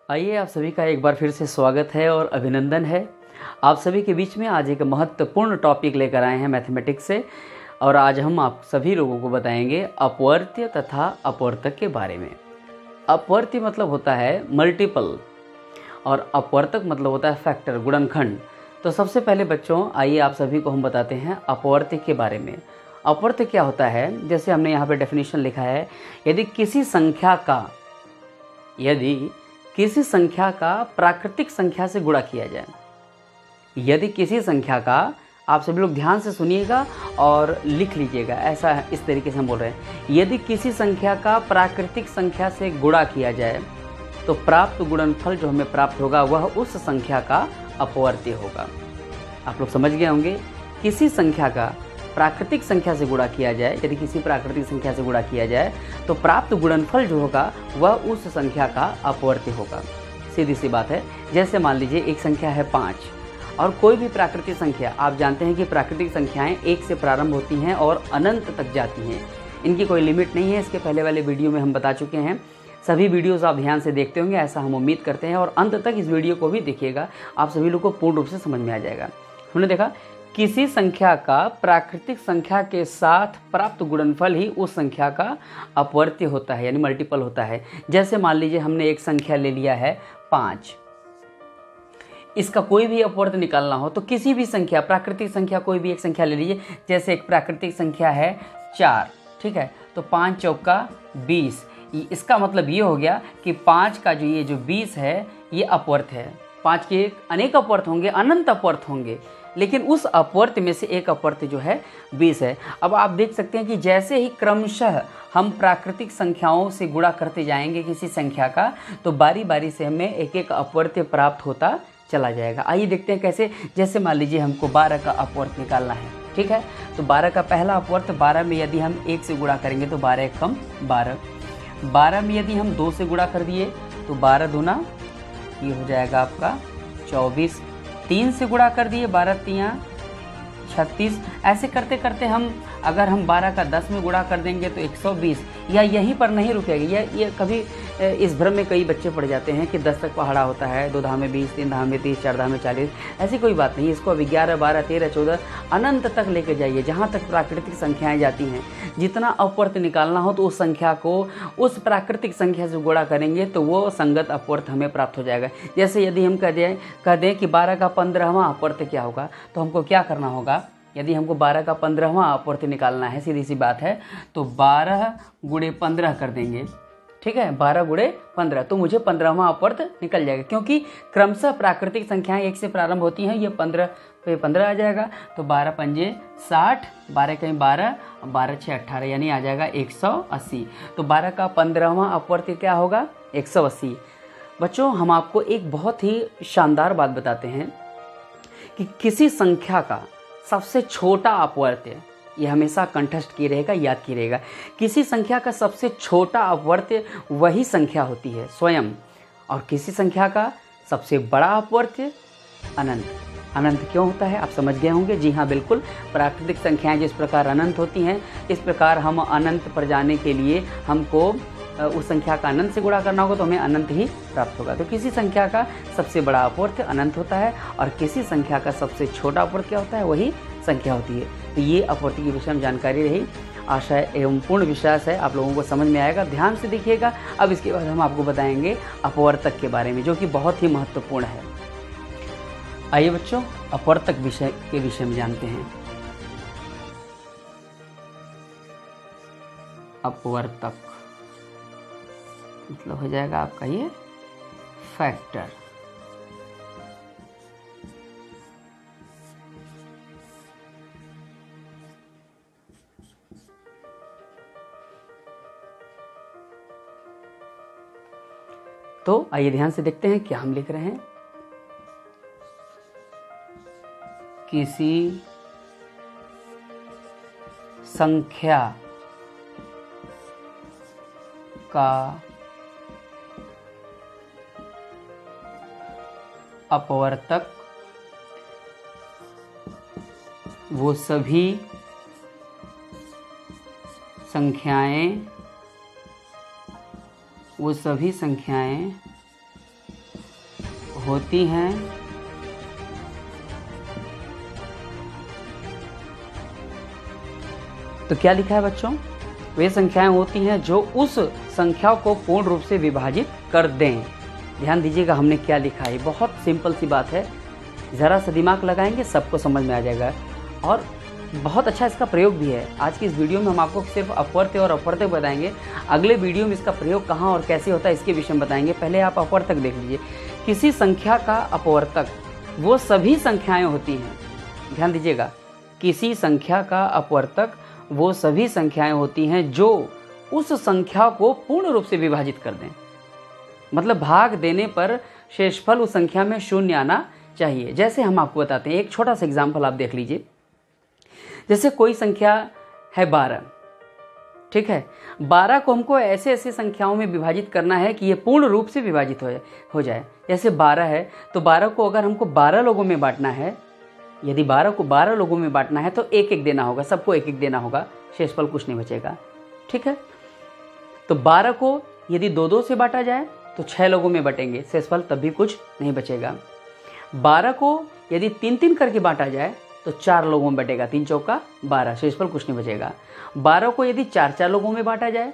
आइए, आप सभी का एक बार फिर से स्वागत है और अभिनंदन है। आप सभी के बीच में आज एक महत्वपूर्ण टॉपिक लेकर आए हैं मैथमेटिक्स से, और आज हम आप सभी लोगों को बताएंगे अपवर्त्य तथा अपवर्तक के बारे में। अपवर्त्य मतलब होता है मल्टीपल और अपवर्तक मतलब होता है फैक्टर, गुणनखंड। तो सबसे पहले बच्चों, आइए आप सभी को हम बताते हैं अपवर्त्य के बारे में। अपवर्त्य क्या होता है, जैसे हमने यहाँ पे डेफिनेशन लिखा है, यदि किसी संख्या का प्राकृतिक संख्या से गुणा किया जाए। यदि किसी संख्या का, आप सभी लोग ध्यान से सुनिएगा और लिख लीजिएगा, ऐसा इस तरीके से हम बोल रहे हैं, यदि किसी संख्या का प्राकृतिक संख्या से गुणा किया जाए तो प्राप्त गुणनफल जो हमें प्राप्त होगा वह उस संख्या का अपवर्त्य होगा। आप लोग समझ गए होंगे, किसी संख्या का प्राकृतिक संख्या से गुणा किया जाए, यदि किसी प्राकृतिक संख्या से गुणा किया जाए तो प्राप्त गुणनफल जो होगा वह उस संख्या का अपवर्त्य होगा। सीधी सी बात है। जैसे मान लीजिए एक संख्या है 5 और कोई भी प्राकृतिक संख्या, आप जानते हैं कि प्राकृतिक संख्याएं 1 से प्रारंभ होती हैं और अनंत तक जाती हैं, इनकी कोई लिमिट नहीं है। इसके पहले वाले वीडियो में हम बता चुके हैं, सभी वीडियोस आप ध्यान से देखते होंगे, ऐसा हम उम्मीद करते हैं, और अंत तक इस वीडियो को भी देखिएगा, आप सभी लोग को पूर्ण रूप से समझ में आ जाएगा। हमने देखा, किसी संख्या का प्राकृतिक संख्या के साथ प्राप्त गुणनफल ही उस संख्या का अपवर्त्य होता है, यानी मल्टीपल होता है। जैसे मान लीजिए हमने एक संख्या ले लिया है 5, इसका कोई भी अपवर्त्य निकालना हो तो किसी भी संख्या, प्राकृतिक संख्या कोई भी एक संख्या ले लीजिए। जैसे एक प्राकृतिक संख्या है 4, ठीक है, तो 5 चौका 20। इसका मतलब ये हो गया कि 5 का जो 20 है ये अपवर्त्य है। 5 के अनेक अपवर्त्य होंगे, अनंत अपवर्त्य होंगे, लेकिन उस अपवर्त्य में से एक अपवर्त्य जो है 20 है। अब आप देख सकते हैं कि जैसे ही क्रमशः हम प्राकृतिक संख्याओं से गुणा करते जाएंगे किसी संख्या का, तो बारी बारी से हमें एक एक अपवर्त्य प्राप्त होता चला जाएगा। आइए देखते हैं कैसे। जैसे मान लीजिए हमको 12 का अपवर्त्य निकालना है, ठीक है, तो 12 का पहला अपवर्त्य, 12 में यदि हम 1 से गुणा करेंगे तो 12 एक कम 12। 12 में यदि हम 2 से गुणा कर दिए तो 12 दूना ये हो जाएगा आपका 24। 3 से गुणा कर दिए, 12 तियाँ 36। ऐसे करते करते हम, अगर हम 12 का 10 में गुणा कर देंगे तो 120। या यहीं पर नहीं रुकेगा, ये कभी इस भ्रम में कई बच्चे पड़ जाते हैं कि 10 तक पहाड़ा होता है, 2 धाम में 20, 3 धाम में 30, 4 धाम में 40। ऐसी कोई बात नहीं। इसको अभी 11, 12, 13, 14 अनंत तक लेके जाइए, जहाँ तक प्राकृतिक संख्याएं जाती हैं। जितना अपवर्त्य निकालना हो तो उस संख्या को उस प्राकृतिक संख्या से गुणा करेंगे तो वो संगत अपवर्त्य हमें प्राप्त हो जाएगा। जैसे यदि हम कह दें कि 12 का 15वां अपवर्त्य क्या होगा, तो हमको क्या करना होगा, यदि हमको 12 का 15वां अपवर्त्य निकालना है, सीधी सी बात है, तो 12 गुणे 15 कर देंगे, ठीक है, 12 गुणे 15, तो मुझे 15वां अपवर्त्य निकल जाएगा। क्योंकि क्रमशः प्राकृतिक संख्याएं 1 से प्रारंभ होती हैं, ये 15 पे 15 आ जाएगा, तो 12 पंजे 60, 12 कहीं 12, 12 6 18, यानी आ जाएगा 180। तो 12 का 15वां अपवर्त्य क्या होगा, 180। बच्चों, हम आपको एक बहुत ही शानदार बात बताते हैं कि किसी संख्या का सबसे छोटा अपवर्त्य, ये हमेशा कंठस्थ किए रहेगा, याद किए रहेगा, किसी संख्या का सबसे छोटा अपवर्त्य वही संख्या होती है स्वयं, और किसी संख्या का सबसे बड़ा अपवर्त्य अनंत। अनंत क्यों होता है, आप समझ गए होंगे। जी हाँ, बिल्कुल, प्राकृतिक संख्याएं जिस प्रकार अनंत होती हैं, इस प्रकार हम अनंत पर जाने के लिए हमको उस संख्या का अनंत से गुणा करना होगा तो हमें अनंत ही प्राप्त होगा। तो किसी संख्या का सबसे बड़ा अपवर्त्य अनंत होता है, और किसी संख्या का सबसे छोटा अपवर्त्य क्या होता है, वही संख्या होती है। तो ये अपवर्त्य के विषय में जानकारी रही। आशा एवं पूर्ण विश्वास है आप लोगों को समझ में आएगा। ध्यान से देखिएगा। अब इसके बाद हम आपको बताएंगे अपवर्तक के बारे में, जो कि बहुत ही महत्वपूर्ण है। आइए बच्चों, अपवर्तक के विषय में जानते हैं। अपवर्तक मतलब हो जाएगा आपका ये फैक्टर। तो आइए ध्यान से देखते हैं क्या हम लिख रहे हैं। किसी संख्या का अपवर्तक वो सभी संख्याएं होती हैं तो क्या लिखा है बच्चों? वे संख्याएं होती हैं जो उस संख्या को पूर्ण रूप से विभाजित कर दें। ध्यान दीजिएगा हमने क्या लिखा है, बहुत सिंपल सी बात है, ज़रा सा दिमाग लगाएंगे सबको समझ में आ जाएगा और बहुत अच्छा इसका प्रयोग भी है। आज की इस वीडियो में हम आपको सिर्फ अपवर्त्य और अपवर्तक बताएंगे। अगले वीडियो में इसका प्रयोग कहाँ और कैसे होता है इसके विषय में बताएंगे। पहले आप अपवर्तक देख लीजिए। किसी संख्या का अपवर्तक वो सभी संख्याएं होती हैं। ध्यान दीजिएगा, किसी संख्या का अपवर्तक वो सभी संख्याएं होती हैं जो उस संख्या को पूर्ण रूप से विभाजित कर दें। मतलब भाग देने पर शेषफल उस संख्या में शून्य आना चाहिए। जैसे हम आपको बताते हैं, एक छोटा सा एग्जाम्पल आप देख लीजिए। जैसे कोई संख्या है 12, ठीक है, 12 को हमको ऐसे ऐसे संख्याओं में विभाजित करना है कि ये पूर्ण रूप से विभाजित हो जाए। जैसे 12 है तो 12 को अगर हमको 12 लोगों में बांटना है, यदि 12 को 12 लोगों में बांटना है तो एक एक देना होगा, सबको एक एक देना होगा, शेषफल कुछ नहीं बचेगा। ठीक है, तो 12 को यदि 2-2 से बांटा जाए तो 6 लोगों में बटेंगे, शेषफल तब भी कुछ नहीं बचेगा। 12 को यदि 3-3 करके बांटा जाए तो 4 लोगों में बटेगा, 3 चौका 12, शेषफल कुछ नहीं बचेगा। 12 को यदि 4-4 लोगों में बांटा जाए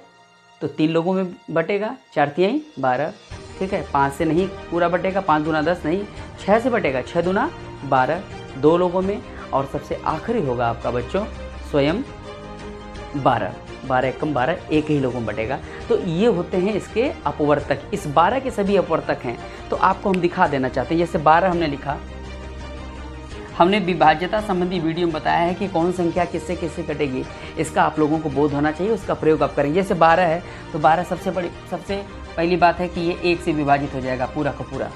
तो 3 लोगों में बटेगा, 4 तिहाई 12, ठीक है। 5 से नहीं पूरा बटेगा, 5 दूना 10 नहीं, 6 से बटेगा, 6 दूना 12, 2 लोगों में। और सबसे आखिरी होगा आपका बच्चों स्वयं 12, 12 एकम 12, एक ही लोगों में बटेगा। तो ये होते हैं इसके अपवर्तक। इस 12 के सभी अपवर्तक हैं, तो आपको हम दिखा देना चाहते हैं। जैसे 12 हमने लिखा, हमने विभाज्यता संबंधी वीडियो में बताया है कि कौन संख्या किससे किससे कटेगी, इसका आप लोगों को बोध होना चाहिए, उसका प्रयोग आप करेंगे। जैसे 12 है तो 12 सबसे पहली बात है कि ये 1 से विभाजित हो जाएगा पूरा का पूरा,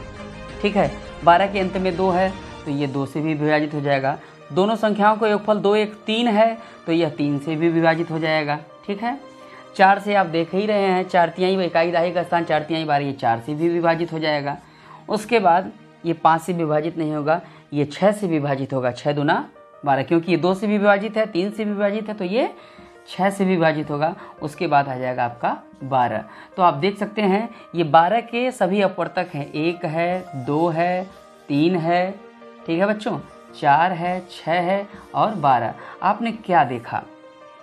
ठीक है। 12 के अंत में 2 है तो ये 2 से भी विभाजित हो जाएगा। दोनों संख्याओं का योगफल 2 1 3 है तो यह 3 से भी विभाजित हो जाएगा, ठीक है। 4 से आप देख ही रहे हैं, 4 तिहाई इकाई दहाई का स्थान 4 तिहाई 12, ये 4 से भी विभाजित हो जाएगा। उसके बाद ये 5 से विभाजित नहीं होगा, ये 6 से विभाजित होगा, 6 दूना 12, क्योंकि ये 2 से भी विभाजित है, 3 से विभाजित है तो ये 6 से विभाजित होगा। उसके बाद आ जाएगा आपका 12। तो आप देख सकते हैं ये 12 के सभी अपवर्तक हैं, 1 है, 2 है, 3 है, ठीक है बच्चों, 4 है, 6 है और 12। आपने क्या देखा?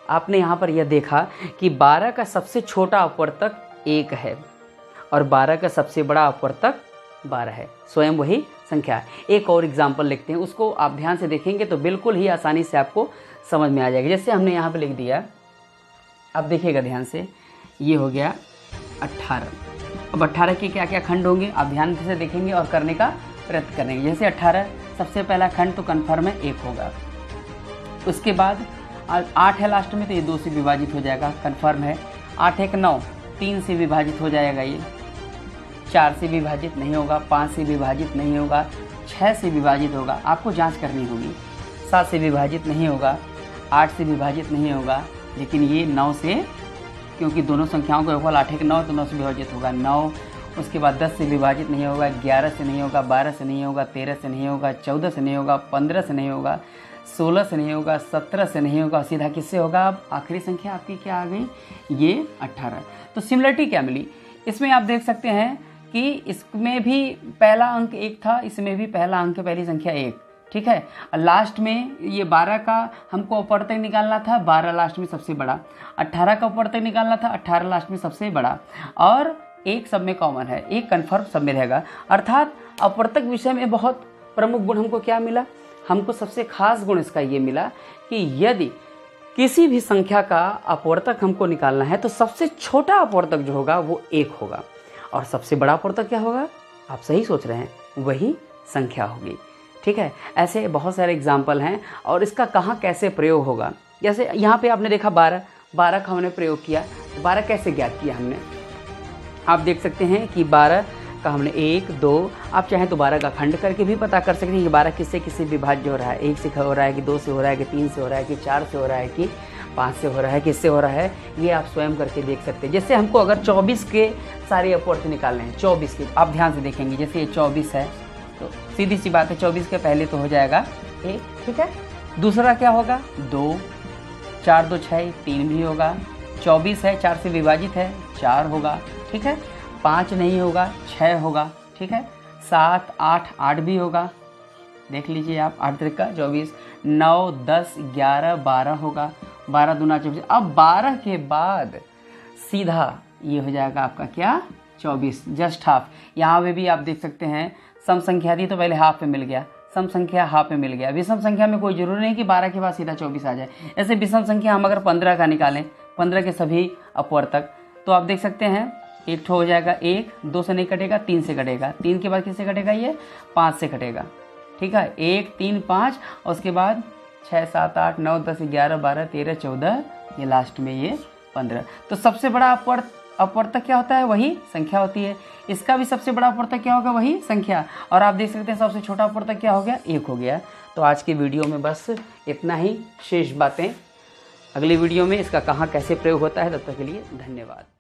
आपने यहाँ पर यह देखा कि 12 का सबसे छोटा अपवर्तक 1 है और 12 का सबसे बड़ा अपवर्तक 12 है, स्वयं वही संख्या। एक और एग्जाम्पल लिखते हैं, उसको आप ध्यान से देखेंगे तो बिल्कुल ही आसानी से आपको समझ में आ जाएगा। जैसे हमने यहाँ पे लिख दिया, अब देखिएगा ध्यान से, ये हो गया 18। अब 18 के क्या क्या खंड होंगे आप ध्यान से देखेंगे और करने का प्रयत्न करेंगे। जैसे 18 सबसे पहला खंड तो कन्फर्म है 1 होगा। उसके बाद 8 है लास्ट में तो ये 2 से विभाजित हो जाएगा, कन्फर्म है। 8 1 9, 3 से विभाजित हो जाएगा, ये 4 से विभाजित नहीं होगा, 5 से विभाजित नहीं होगा, 6 से विभाजित होगा, आपको जांच करनी होगी। 7 से विभाजित नहीं होगा, 8 से विभाजित नहीं होगा, लेकिन ये 9 से, क्योंकि दोनों संख्याओं का योगफल 8 1 9 तो 9 से विभाजित होगा, 9। उसके बाद 10 से विभाजित नहीं होगा, 11 से नहीं होगा, 12 से नहीं होगा, 13 से नहीं होगा, 14 से नहीं होगा, 15 से नहीं होगा, 16 से नहीं होगा, 17 से नहीं होगा, सीधा किससे होगा? अब आखिरी संख्या आपकी क्या आ गई? ये 18। तो सिमिलरिटी क्या मिली इसमें? आप देख सकते हैं कि इसमें भी पहला अंक 1 था, इसमें भी पहला अंक पहली संख्या 1, ठीक है। लास्ट में ये 12 का हमको अपवर्तक निकालना था, 12 लास्ट में सबसे बड़ा। 18 का अपवर्तक निकालना था, 18 लास्ट में सबसे बड़ा। और 1 सब में कॉमन है, 1 कन्फर्म सब में रहेगा। अर्थात अपवर्तक विषय में बहुत प्रमुख गुण हमको क्या मिला? हमको सबसे खास गुण इसका ये मिला कि यदि किसी भी संख्या का अपवर्तक हमको निकालना है तो सबसे छोटा अपवर्तक जो होगा वो 1 होगा और सबसे बड़ा अपवर्तक क्या होगा? आप सही सोच रहे हैं, वही संख्या होगी, ठीक है। ऐसे बहुत सारे एग्जाम्पल हैं और इसका कहाँ कैसे प्रयोग होगा। जैसे यहाँ पे आपने देखा 12 का हमने प्रयोग किया, 12 कैसे ज्ञात किया हमने? आप देख सकते हैं कि 12 का हमने 1 2, आप चाहें तो 12 का खंड करके भी पता कर सकते हैं कि 12 किससे किससे विभाज्य हो रहा है। 1 से हो रहा है कि 2 से हो रहा है कि 3 से हो रहा है कि 4 से हो रहा है कि 5 से हो रहा है, किससे हो रहा है, ये आप स्वयं करके देख सकते हैं। जैसे हमको अगर 24 के सारे अपवर्तक निकालने हैं, 24 के, आप ध्यान से देखेंगे, जैसे ये 24 है तो सीधी सी बात है 24 के पहले तो हो जाएगा 1, ठीक है। दूसरा क्या होगा? 2, 4 2 6, 3 भी होगा। 24 है, 4 से विभाजित है, 4 होगा, ठीक है। 5 नहीं होगा, 6 होगा, ठीक है। 7 8 8 भी होगा, देख लीजिए आप, 8 त्रिक का 24, 9 10 11 12 होगा, 12 दूना 24। अब 12 के बाद सीधा ये हो जाएगा आपका क्या, 24, जस्ट हाफ। यहाँ पे भी आप देख सकते हैं सम संख्या थी तो पहले हाफ पे मिल गया, सम संख्या हाफ पे मिल गया। विषम संख्या में कोई जरूरी नहीं कि 12 के बाद सीधा 24 आ जाए। ऐसे विषम संख्या हम अगर 15 का निकालें, 15 के सभी अपवर्तक, तो आप देख सकते हैं एक ठो हो जाएगा 1, 2 से नहीं कटेगा, 3 से कटेगा, 3 के बाद किससे कटेगा, ये 5 से कटेगा, ठीक है, 1 3 5, और उसके बाद 6 7 8 9 10 11 12 13 14, ये लास्ट में ये 15। तो सबसे बड़ा अपवर्तक क्या होता है, वही संख्या होती है। इसका भी सबसे बड़ा अपवर्तक क्या होगा, वही संख्या। और आप देख सकते हैं सबसे छोटा अपवर्तक क्या हो गया, 1 हो गया। तो आज की वीडियो में बस इतना ही, शेष बातें अगली वीडियो में इसका कहाँ कैसे प्रयोग होता है। तब तक के लिए धन्यवाद।